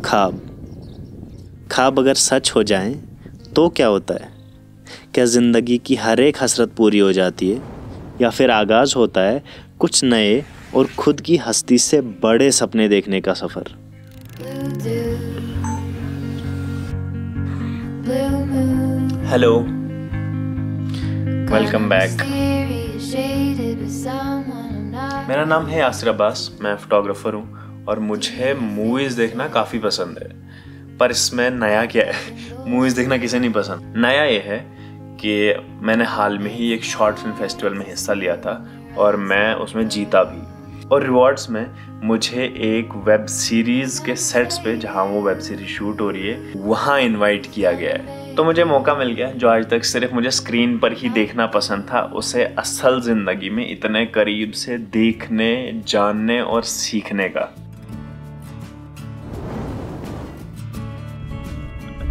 ख्वाब ख्वाब अगर सच हो जाएं तो क्या होता है? क्या ज़िंदगी की हर एक हसरत पूरी हो जाती है, या फिर आगाज़ होता है कुछ नए और खुद की हस्ती से बड़े सपने देखने का सफ़र? Hello, welcome back. मेरा नाम है यासिर अब्बास, मैं फोटोग्राफर हूँ और मुझे मूवीज़ देखना काफ़ी पसंद है। पर इसमें नया क्या है? मूवीज़ देखना किसे नहीं पसंद। नया ये है कि मैंने हाल में ही एक शॉर्ट फिल्म फेस्टिवल में हिस्सा लिया था और मैं उसमें जीता भी। और रिवॉर्ड्स में मुझे एक वेब सीरीज़ के सेट्स पे, जहाँ वो वेब सीरीज शूट हो रही है, वहाँ इनवाइट किया गया है। तो मुझे मौका मिल गया जो आज तक सिर्फ मुझे स्क्रीन पर ही देखना पसंद था, उसे असल ज़िंदगी में इतने करीब से देखने, जानने और सीखने का।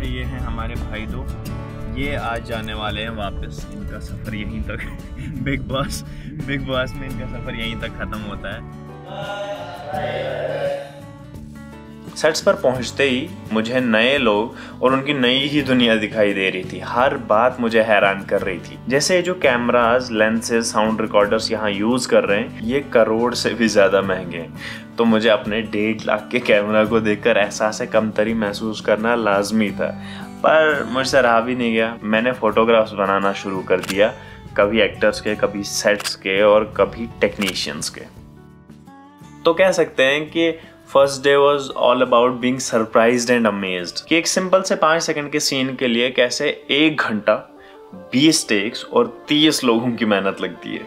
ये हैं हमारे भाई दो, ये आज जाने वाले हैं वापस। इनका सफ़र यहीं तक बिग बॉस में इनका सफ़र यहीं तक ख़त्म होता है। सेट्स पर पहुंचते ही मुझे नए लोग और उनकी नई ही दुनिया दिखाई दे रही थी। हर बात मुझे हैरान कर रही थी। जैसे जो कैमरास, लेंसेज, साउंड रिकॉर्डर्स यहाँ यूज़ कर रहे हैं, ये करोड़ से भी ज़्यादा महंगे हैं। तो मुझे अपने 1.5 लाख के कैमरा को देखकर एहसास कमतरी महसूस करना लाजमी था, पर मुझसे रहा भी नहीं गया। मैंने फ़ोटोग्राफ्स बनाना शुरू कर दिया, कभी एक्टर्स के, कभी सेट्स के और कभी टेक्नीशियंस के। तो कह सकते हैं कि first day was all about being surprised and amazed कि एक सिंपल से 5 सेकंड के सीन के लिए कैसे 1 घंटा, 20 टेक्स और 30 लोगों की मेहनत लगती है।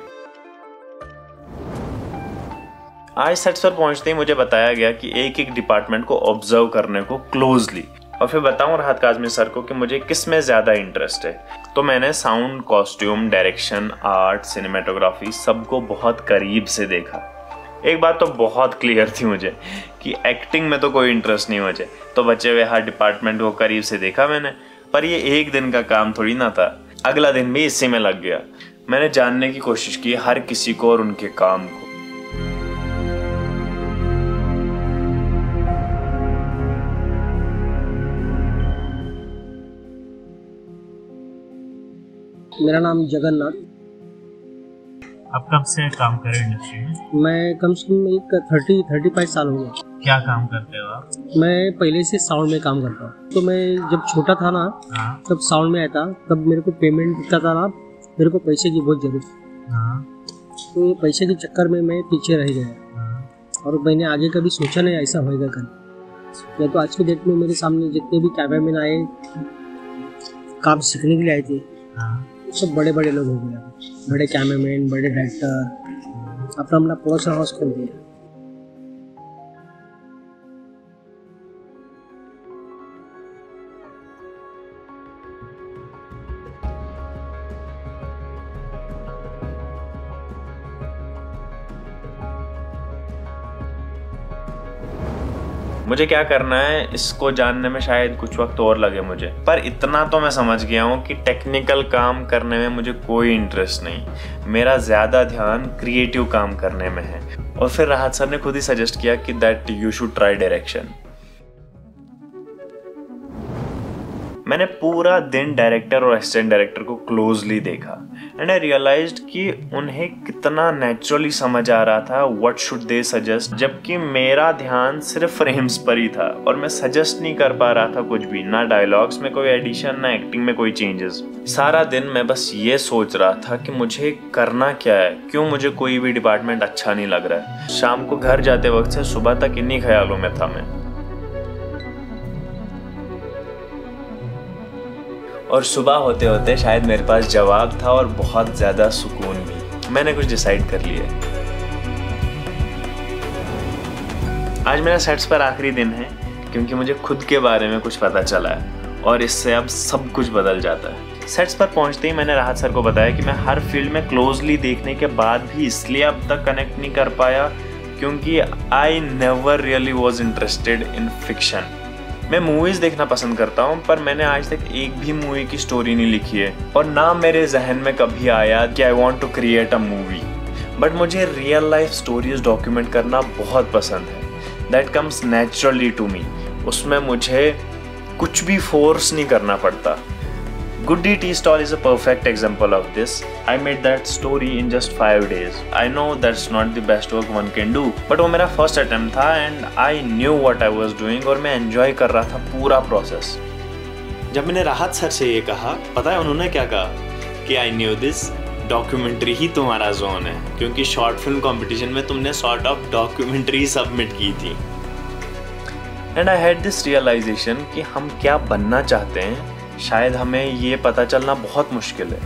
आज सेट्स पर पहुंचते ही मुझे बताया गया कि एक एक डिपार्टमेंट को ऑब्जर्व करने को क्लोजली, और फिर बताऊं राहत काज़मी सर को कि मुझे किस में ज़्यादा इंटरेस्ट है। तो मैंने sound, costume, direction, art, cinematography सबको बहुत करीब से देखा। एक बात तो बहुत क्लियर थी मुझे कि एक्टिंग में तो कोई इंटरेस्ट नहीं मुझे, तो बचे हुए हर डिपार्टमेंट को करीब से देखा मैंने। पर ये एक दिन का काम थोड़ी ना था, अगला दिन भी इसी में लग गया। मैंने जानने की कोशिश की हर किसी को और उनके काम को। मेरा नाम जगन्नाथ। आप कब से काम कर रहे हो इंडस्ट्री में? मैं कम से कम एक 35 साल हो गया। क्या काम करते हो आप? मैं पहले से साउंड में काम करता हूँ। तो मैं जब छोटा था ना, तब साउंड में आया था, तब मेरे को पेमेंट दिखता था ना, मेरे को पैसे की बहुत जरूरत थी। तो ये पैसे के चक्कर में मैं पीछे रह गया और मैंने आगे कभी सोचा नहीं ऐसा होएगा कल। या तो आज के डेट में मेरे सामने जितने भी कैमरामैन आए, काम सीखने के लिए आए थे, सब बड़े बड़े लोग हो गए, बड़े कैमरामैन, बड़े डायरेक्टर, अपना प्रोडक्शन हाउस खोल दिया। मुझे क्या करना है इसको जानने में शायद कुछ वक्त और लगे मुझे, पर इतना तो मैं समझ गया हूँ कि टेक्निकल काम करने में मुझे कोई इंटरेस्ट नहीं। मेरा ज़्यादा ध्यान क्रिएटिव काम करने में है। और फिर राहत सर ने खुद ही सजेस्ट किया कि that you should try direction. मैंने पूरा दिन डायरेक्टर और असिस्टेंट डायरेक्टर को क्लोजली देखा एंड आई रियलाइज्ड कि उन्हें कितना नेचुरली समझ आ रहा था व्हाट शुड दे सजेस्ट, जबकि मेरा ध्यान सिर्फ फ्रेम्स पर ही था और मैं सजेस्ट नहीं कर पा रहा था कुछ भी, ना डायलॉग्स में कोई एडिशन, ना एक्टिंग में कोई चेंजेस। सारा दिन मैं बस ये सोच रहा था कि मुझे करना क्या है, क्यों मुझे कोई भी डिपार्टमेंट अच्छा नहीं लग रहा है। शाम को घर जाते वक्त से सुबह तक इन्हीं ख्यालों में था मैं। और सुबह होते होते शायद मेरे पास जवाब था और बहुत ज़्यादा सुकून भी। मैंने कुछ डिसाइड कर लिया। आज मेरा सेट्स पर आखिरी दिन है क्योंकि मुझे खुद के बारे में कुछ पता चला है और इससे अब सब कुछ बदल जाता है। सेट्स पर पहुंचते ही मैंने राहत सर को बताया कि मैं हर फील्ड में क्लोजली देखने के बाद भी इसलिए अब तक कनेक्ट नहीं कर पाया क्योंकि I never really was interested in fiction. मैं मूवीज़ देखना पसंद करता हूँ, पर मैंने आज तक एक भी मूवी की स्टोरी नहीं लिखी है और ना मेरे जहन में कभी आया कि I want to create a movie. But मुझे रियल लाइफ स्टोरीज डॉक्यूमेंट करना बहुत पसंद है। That comes naturally to me. उसमें मुझे कुछ भी फोर्स नहीं करना पड़ता। Goody Tea Stall is a perfect example of this. I made that story in just 5 days. I know that's not the best work one can do, but वो मेरा first attempt था and I knew what I was doing और मैं enjoy कर रहा था पूरा process. जब मैंने राहत सर से ये कहा, पता है उन्होंने क्या कहा कि I knew this, डॉक्यूमेंट्री ही तुम्हारा जोन है, क्योंकि शॉर्ट फिल्म कंपटीशन में तुमने सॉर्ट ऑफ डॉक्यूमेंट्री सबमिट की थी। And I had this realization कि हम क्या बनना चाहते हैं शायद हमें ये पता चलना बहुत मुश्किल है,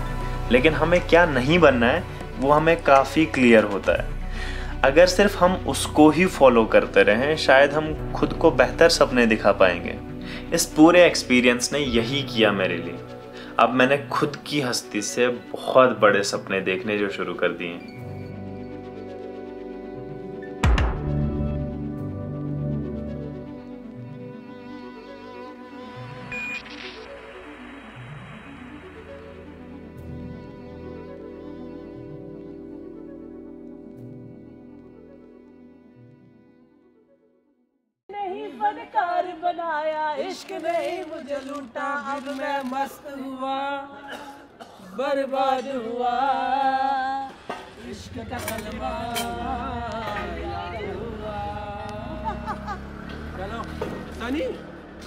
लेकिन हमें क्या नहीं बनना है वो हमें काफ़ी क्लियर होता है। अगर सिर्फ हम उसको ही फॉलो करते रहें शायद हम खुद को बेहतर सपने दिखा पाएंगे। इस पूरे एक्सपीरियंस ने यही किया मेरे लिए। अब मैंने खुद की हस्ती से बहुत बड़े सपने देखने जो शुरू कर दिए। फनकार बनाया, इश्क नहीं मुझे लूटा, अब मैं मस्त हुआ, बर्बाद हुआ, इश्क का कलमा याद हुआ। चलो सनी,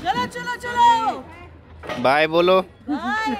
चलो चलो चलो, बाय बोलो। बाय।